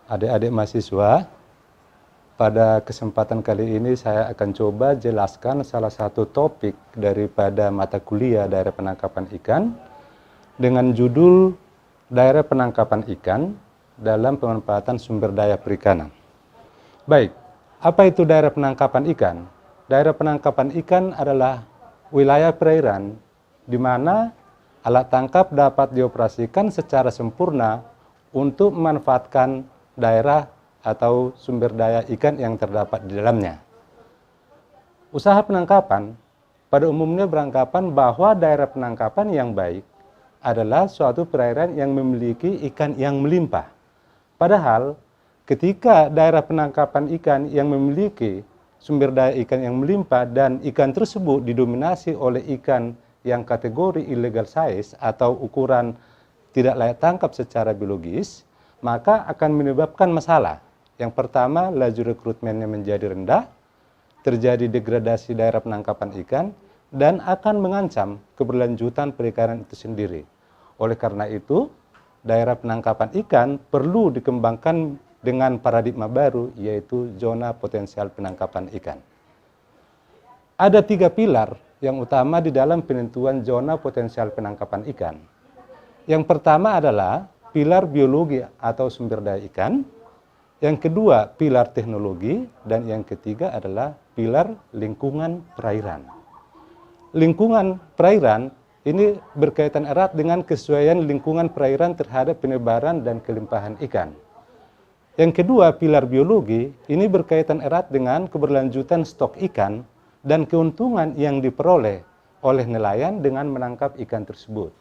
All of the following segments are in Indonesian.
Adik-adik mahasiswa, pada kesempatan kali ini saya akan coba jelaskan salah satu topik daripada mata kuliah daerah penangkapan ikan dengan judul Daerah Penangkapan Ikan dalam Pemanfaatan Sumber Daya Perikanan. Baik, apa itu daerah penangkapan ikan? Daerah penangkapan ikan adalah wilayah perairan di mana alat tangkap dapat dioperasikan secara sempurna untuk memanfaatkan daerah atau sumber daya ikan yang terdapat di dalamnya. Usaha penangkapan pada umumnya beranggapan bahwa daerah penangkapan yang baik adalah suatu perairan yang memiliki ikan yang melimpah. Padahal ketika daerah penangkapan ikan yang memiliki sumber daya ikan yang melimpah dan ikan tersebut didominasi oleh ikan yang kategori illegal size atau ukuran tidak layak tangkap secara biologis, maka akan menyebabkan masalah. Yang pertama, laju rekrutmennya menjadi rendah, terjadi degradasi daerah penangkapan ikan, dan akan mengancam keberlanjutan perikanan itu sendiri. Oleh karena itu, daerah penangkapan ikan perlu dikembangkan dengan paradigma baru, yaitu zona potensial penangkapan ikan. Ada 3 pilar yang utama di dalam penentuan zona potensial penangkapan ikan. Yang pertama adalah pilar biologi atau sumber daya ikan. Yang kedua, pilar teknologi. Dan yang ketiga adalah pilar lingkungan perairan. Lingkungan perairan ini berkaitan erat dengan kesesuaian lingkungan perairan terhadap penyebaran dan kelimpahan ikan. Yang kedua, pilar biologi ini berkaitan erat dengan keberlanjutan stok ikan dan keuntungan yang diperoleh oleh nelayan dengan menangkap ikan tersebut.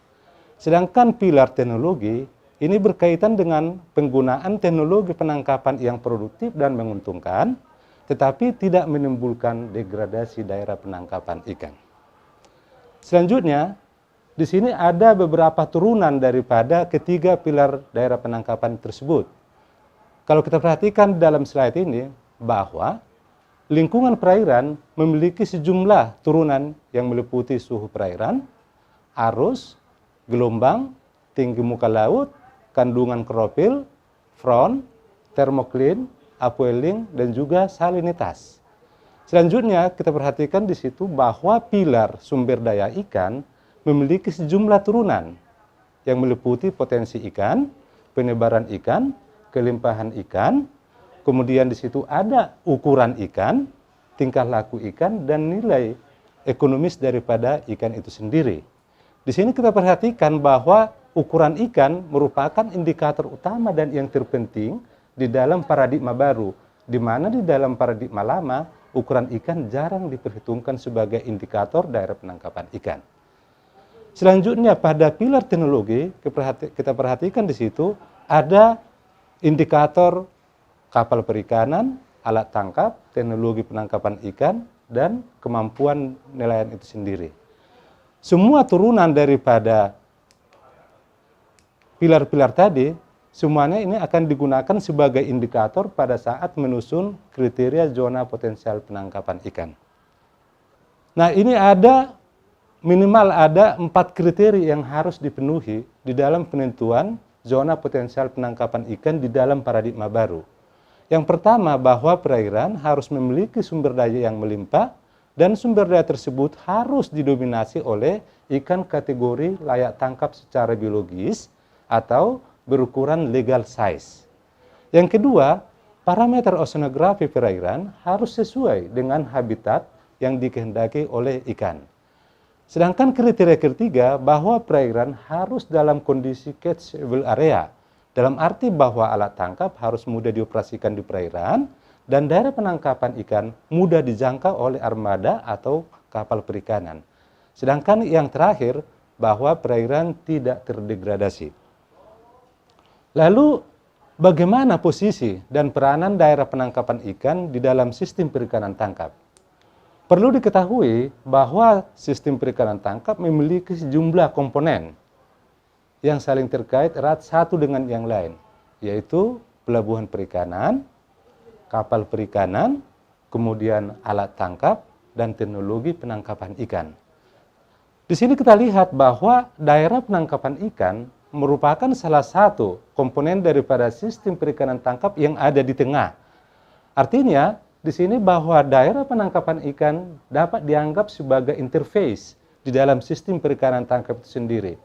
Sedangkan pilar teknologi ini berkaitan dengan penggunaan teknologi penangkapan yang produktif dan menguntungkan, tetapi tidak menimbulkan degradasi daerah penangkapan ikan. Selanjutnya, di sini ada beberapa turunan daripada ketiga pilar daerah penangkapan tersebut. Kalau kita perhatikan dalam slide ini, bahwa lingkungan perairan memiliki sejumlah turunan yang meliputi suhu perairan, arus, gelombang, tinggi muka laut, kandungan klorofil, freon, termoklin, upwelling, dan juga salinitas. Selanjutnya kita perhatikan di situ bahwa pilar sumber daya ikan memiliki sejumlah turunan yang meliputi potensi ikan, penyebaran ikan, kelimpahan ikan, kemudian di situ ada ukuran ikan, tingkah laku ikan, dan nilai ekonomis daripada ikan itu sendiri. Di sini kita perhatikan bahwa ukuran ikan merupakan indikator utama dan yang terpenting di dalam paradigma baru, di mana di dalam paradigma lama ukuran ikan jarang diperhitungkan sebagai indikator daerah penangkapan ikan. Selanjutnya pada pilar teknologi kita perhatikan di situ ada indikator kapal perikanan, alat tangkap, teknologi penangkapan ikan, dan kemampuan nelayan itu sendiri. Semua turunan daripada pilar-pilar tadi, semuanya ini akan digunakan sebagai indikator pada saat menyusun kriteria zona potensial penangkapan ikan. Nah, ini minimal ada 4 kriteria yang harus dipenuhi di dalam penentuan zona potensial penangkapan ikan di dalam paradigma baru. Yang pertama, bahwa perairan harus memiliki sumber daya yang melimpah dan sumber daya tersebut harus didominasi oleh ikan kategori layak tangkap secara biologis atau berukuran legal size. Yang kedua, parameter oceanografi perairan harus sesuai dengan habitat yang dikehendaki oleh ikan. Sedangkan kriteria ketiga bahwa perairan harus dalam kondisi catchable area, dalam arti bahwa alat tangkap harus mudah dioperasikan di perairan dan daerah penangkapan ikan mudah dijangkau oleh armada atau kapal perikanan. Sedangkan yang terakhir bahwa perairan tidak terdegradasi. Lalu bagaimana posisi dan peranan daerah penangkapan ikan di dalam sistem perikanan tangkap? Perlu diketahui bahwa sistem perikanan tangkap memiliki sejumlah komponen yang saling terkait erat satu dengan yang lain, yaitu pelabuhan perikanan, kapal perikanan, kemudian alat tangkap, dan teknologi penangkapan ikan. Di sini kita lihat bahwa daerah penangkapan ikan merupakan salah satu komponen daripada sistem perikanan tangkap yang ada di tengah. Artinya, di sini bahwa daerah penangkapan ikan dapat dianggap sebagai interface di dalam sistem perikanan tangkap itu sendiri.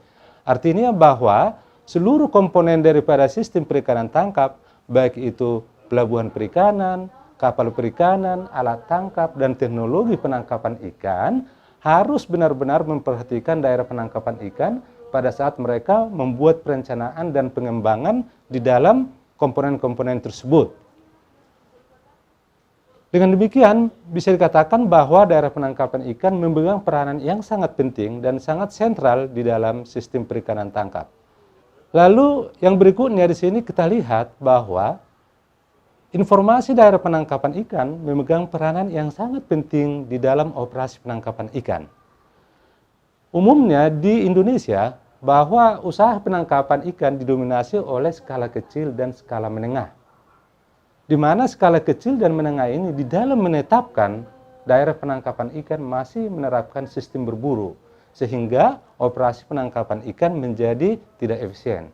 Artinya bahwa seluruh komponen daripada sistem perikanan tangkap, baik itu pelabuhan perikanan, kapal perikanan, alat tangkap, dan teknologi penangkapan ikan, harus benar-benar memperhatikan daerah penangkapan ikan pada saat mereka membuat perencanaan dan pengembangan di dalam komponen-komponen tersebut. Dengan demikian, bisa dikatakan bahwa daerah penangkapan ikan memegang peranan yang sangat penting dan sangat sentral di dalam sistem perikanan tangkap. Lalu yang berikutnya di sini kita lihat bahwa informasi daerah penangkapan ikan memegang peranan yang sangat penting di dalam operasi penangkapan ikan. Umumnya di Indonesia, bahwa usaha penangkapan ikan didominasi oleh skala kecil dan skala menengah. Di mana skala kecil dan menengah ini di dalam menetapkan daerah penangkapan ikan masih menerapkan sistem berburu, sehingga operasi penangkapan ikan menjadi tidak efisien.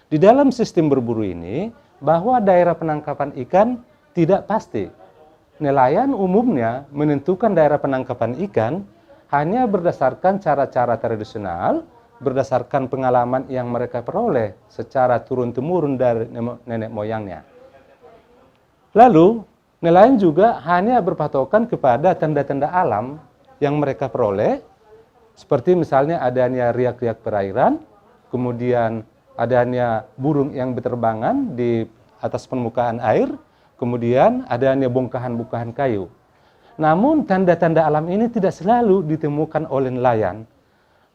Di dalam sistem berburu ini, bahwa daerah penangkapan ikan tidak pasti. Nelayan umumnya menentukan daerah penangkapan ikan hanya berdasarkan cara-cara tradisional, berdasarkan pengalaman yang mereka peroleh secara turun-temurun dari nenek moyangnya. Lalu, nelayan juga hanya berpatokan kepada tanda-tanda alam yang mereka peroleh, seperti misalnya adanya riak-riak perairan, kemudian adanya burung yang berterbangan di atas permukaan air, kemudian adanya bongkahan-bongkahan kayu. Namun tanda-tanda alam ini tidak selalu ditemukan oleh nelayan.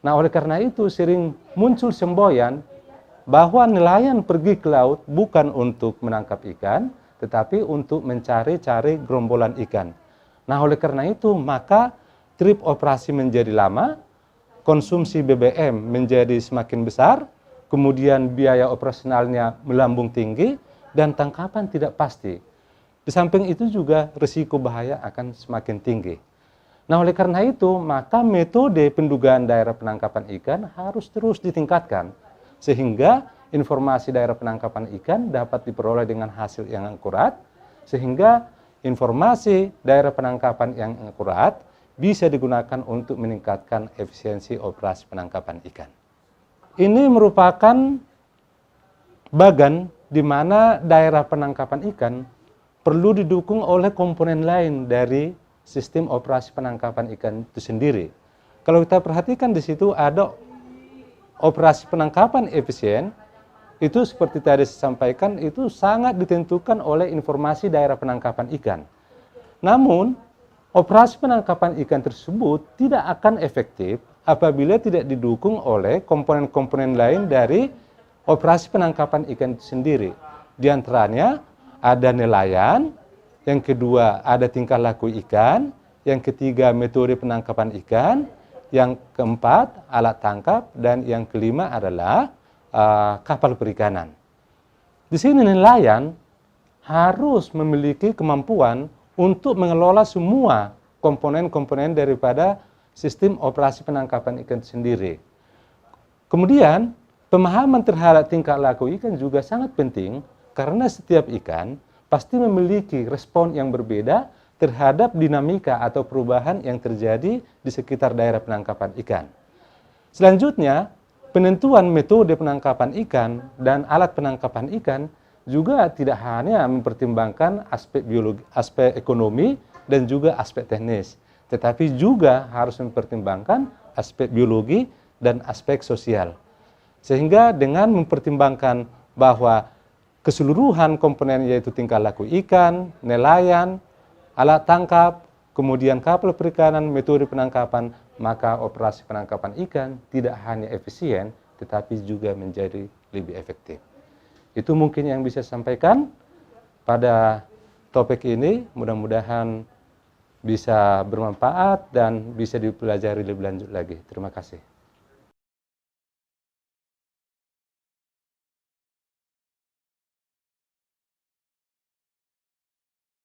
Nah, oleh karena itu sering muncul semboyan bahwa nelayan pergi ke laut bukan untuk menangkap ikan, tetapi untuk mencari-cari gerombolan ikan. Nah, oleh karena itu maka trip operasi menjadi lama, konsumsi BBM menjadi semakin besar, kemudian biaya operasionalnya melambung tinggi, dan tangkapan tidak pasti. Di samping itu juga risiko bahaya akan semakin tinggi. Nah, oleh karena itu, maka metode pendugaan daerah penangkapan ikan harus terus ditingkatkan, sehingga informasi daerah penangkapan ikan dapat diperoleh dengan hasil yang akurat, sehingga informasi daerah penangkapan yang akurat bisa digunakan untuk meningkatkan efisiensi operasi penangkapan ikan. Ini merupakan bagan di mana daerah penangkapan ikan perlu didukung oleh komponen lain dari sistem operasi penangkapan ikan itu sendiri. Kalau kita perhatikan di situ ada operasi penangkapan efisien, itu seperti tadi saya sampaikan, itu sangat ditentukan oleh informasi daerah penangkapan ikan. Namun, operasi penangkapan ikan tersebut tidak akan efektif apabila tidak didukung oleh komponen-komponen lain dari operasi penangkapan ikan itu sendiri. Di antaranya ada nelayan, yang kedua ada tingkah laku ikan, yang ketiga metode penangkapan ikan, yang keempat alat tangkap, dan yang kelima adalah kapal perikanan. Di sini nelayan harus memiliki kemampuan untuk mengelola semua komponen-komponen daripada sistem operasi penangkapan ikan sendiri. Kemudian pemahaman terhadap tingkah laku ikan juga sangat penting, karena setiap ikan pasti memiliki respon yang berbeda terhadap dinamika atau perubahan yang terjadi di sekitar daerah penangkapan ikan. Selanjutnya, penentuan metode penangkapan ikan dan alat penangkapan ikan juga tidak hanya mempertimbangkan aspek biologi, aspek ekonomi, dan juga aspek teknis, tetapi juga harus mempertimbangkan aspek biologi dan aspek sosial. Sehingga dengan mempertimbangkan bahwa keseluruhan komponen yaitu tingkah laku ikan, nelayan, alat tangkap, kemudian kapal perikanan, metode penangkapan, maka operasi penangkapan ikan tidak hanya efisien, tetapi juga menjadi lebih efektif. Itu mungkin yang bisa saya sampaikan pada topik ini, mudah-mudahan bisa bermanfaat dan bisa dipelajari lebih lanjut lagi. Terima kasih.